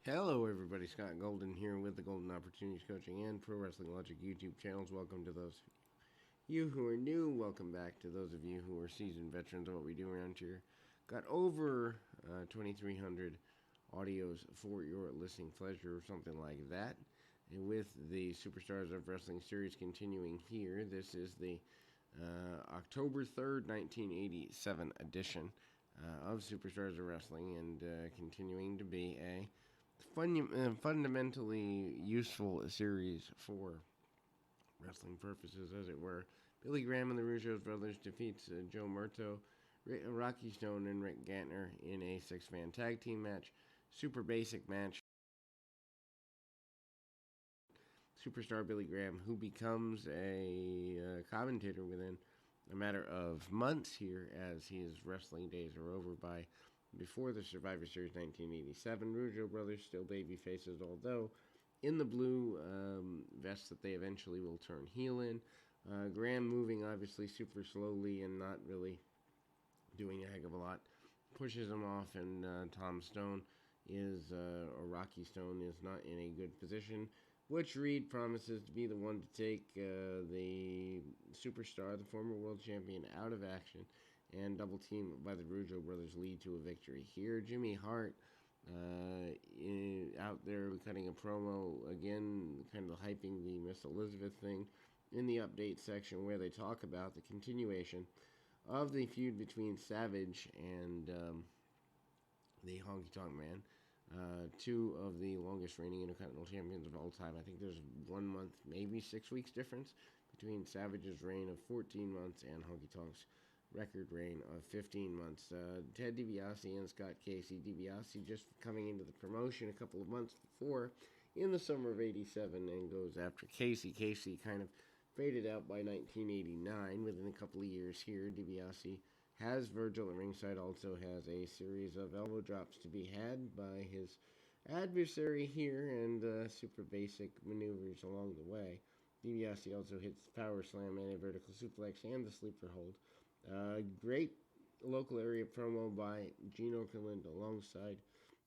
Hello, everybody. Scott Golden here with the Golden Opportunities Coaching and Pro Wrestling Logic YouTube channels. Welcome to those of you who are new. Welcome back to those of you who are seasoned veterans of what we do around here. Got over 2,300 audios for your listening pleasure or something like that. And with the Superstars of Wrestling series continuing here, this is the October 3rd, 1987 edition of Superstars of Wrestling, and continuing to be a fundamentally useful series for wrestling purposes, as it were. Billy Graham and the Rousseau brothers defeats Joe Muerto, Rocky Stone, and Rick Gatner in a six-man tag team match. Super basic match. Superstar Billy Graham, who becomes a commentator within a matter of months here, as his wrestling days are over by before the Survivor Series 1987. Rousseau brothers still baby faces, although in the blue vests that they eventually will turn heel in. Graham moving obviously super slowly and not really doing a heck of a lot. Pushes him off, and Tom Stone or Rocky Stone is not in a good position. Butch Reed promises to be the one to take the superstar, the former world champion, out of action, and double team by the Rousseau brothers lead to a victory here. Jimmy Hart out there cutting a promo again, kind of hyping the Miss Elizabeth thing in the update section, where they talk about the continuation of the feud between Savage and the Honky Tonk Man. Two of the longest reigning Intercontinental Champions of all time. I think there's 1 month, maybe 6 weeks difference between Savage's reign of 14 months and Honky Tonk's record reign of 15 months. Ted DiBiase and Scott Casey. DiBiase just coming into the promotion a couple of months before in the summer of 87 and goes after Casey. Casey kind of faded out by 1989. Within a couple of years here, DiBiase has Virgil at ringside, also has a series of elbow drops to be had by his adversary here, and super basic maneuvers along the way. DiBiase also hits the power slam and a vertical suplex and the sleeper hold. Great local area promo by Gino Calinda alongside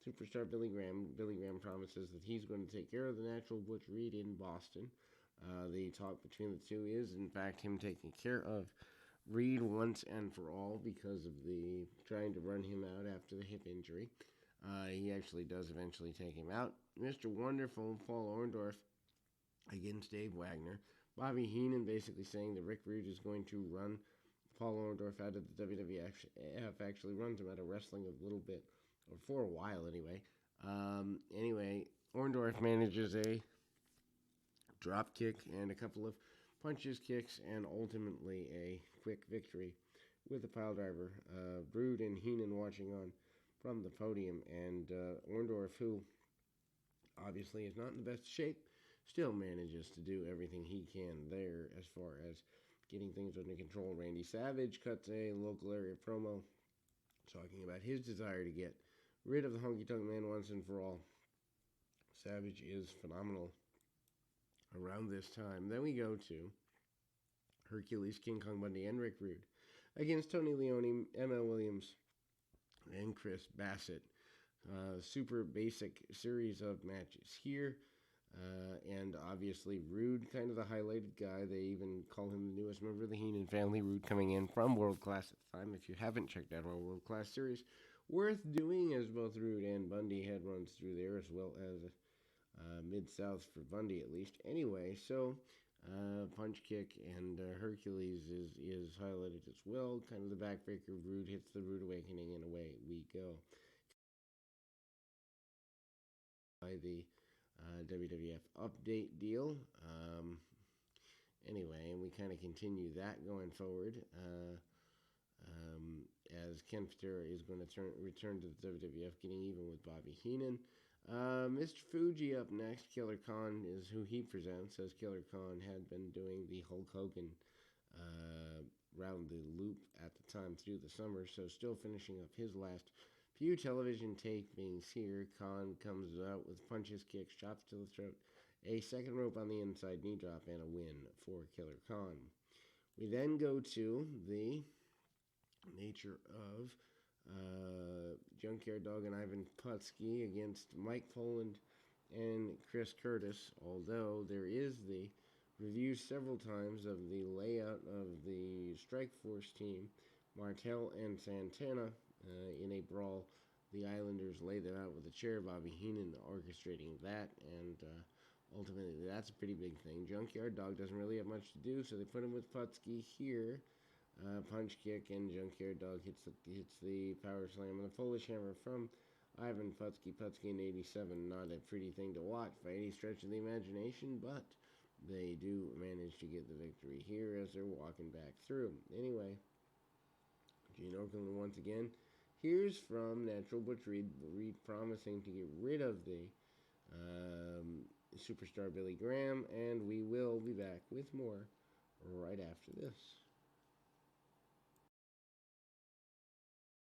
superstar Billy Graham. Billy Graham promises that he's going to take care of the natural Butch Reed in Boston. The talk between the two is, in fact, him taking care of Reed once and for all because of the trying to run him out after the hip injury. He actually does eventually take him out. Mr. Wonderful, Paul Orndorff against Dave Wagner. Bobby Heenan basically saying that Rick Rude is going to run Paul Orndorff out of the WWF, actually runs him out of wrestling a little bit, or for a while anyway. Anyway, Orndorff manages a drop kick and a couple of punches, kicks, and ultimately a quick victory with a pile driver. Rood and Heenan watching on from the podium, and Orndorff, who obviously is not in the best shape, still manages to do everything he can there as far as getting things under control. Randy Savage cuts a local area promo talking about his desire to get rid of the Honky Tonk Man once and for all. Savage is phenomenal around this time. Then we go to Hercules, King Kong Bundy, and Rick Rude against Tony Leone, ML Williams, and Chris Bassett. Super basic series of matches here. And obviously Rude, kind of the highlighted guy. They even call him the newest member of the Heenan family. Rude coming in from World Class at the time. If you haven't checked out our World Class series, worth doing, as both Rude and Bundy had runs through there, as well as Mid-South for Bundy at least. Anyway, so punch kick, and Hercules is highlighted as well. Kind of the backbreaker. Rude hits the Rude Awakening, and away we go. By the WWF update deal. Anyway, and we kind of continue that going forward as Ken Patera is going to return to the WWF, getting even with Bobby Heenan. Mr. Fuji up next. Killer Khan is who he presents, as Killer Khan had been doing the Hulk Hogan round the loop at the time through the summer, so still finishing up his last few television tapings here. Khan comes out with punches, kicks, chops to the throat, a second rope on the inside knee drop, and a win for Killer Khan. We then go to the nature of Junkyard Dog and Ivan Potsky against Mike Poland and Chris Curtis, although there is the review several times of the layout of the Strike Force team, Martel and Santana, in a brawl. The Islanders lay them out with a chair, Bobby Heenan orchestrating that, and ultimately that's a pretty big thing. Junkyard Dog doesn't really have much to do, so they put him with Potsky here. Punch kick, and Junkyard Dog hits the power slam and a Polish hammer from Ivan Potsky. Potsky in 87, not a pretty thing to watch by any stretch of the imagination, but they do manage to get the victory here as they're walking back through. Anyway, Gene Okerlund once again. Here's from Natural Butch Reed promising to get rid of the superstar Billy Graham, and we will be back with more right after this.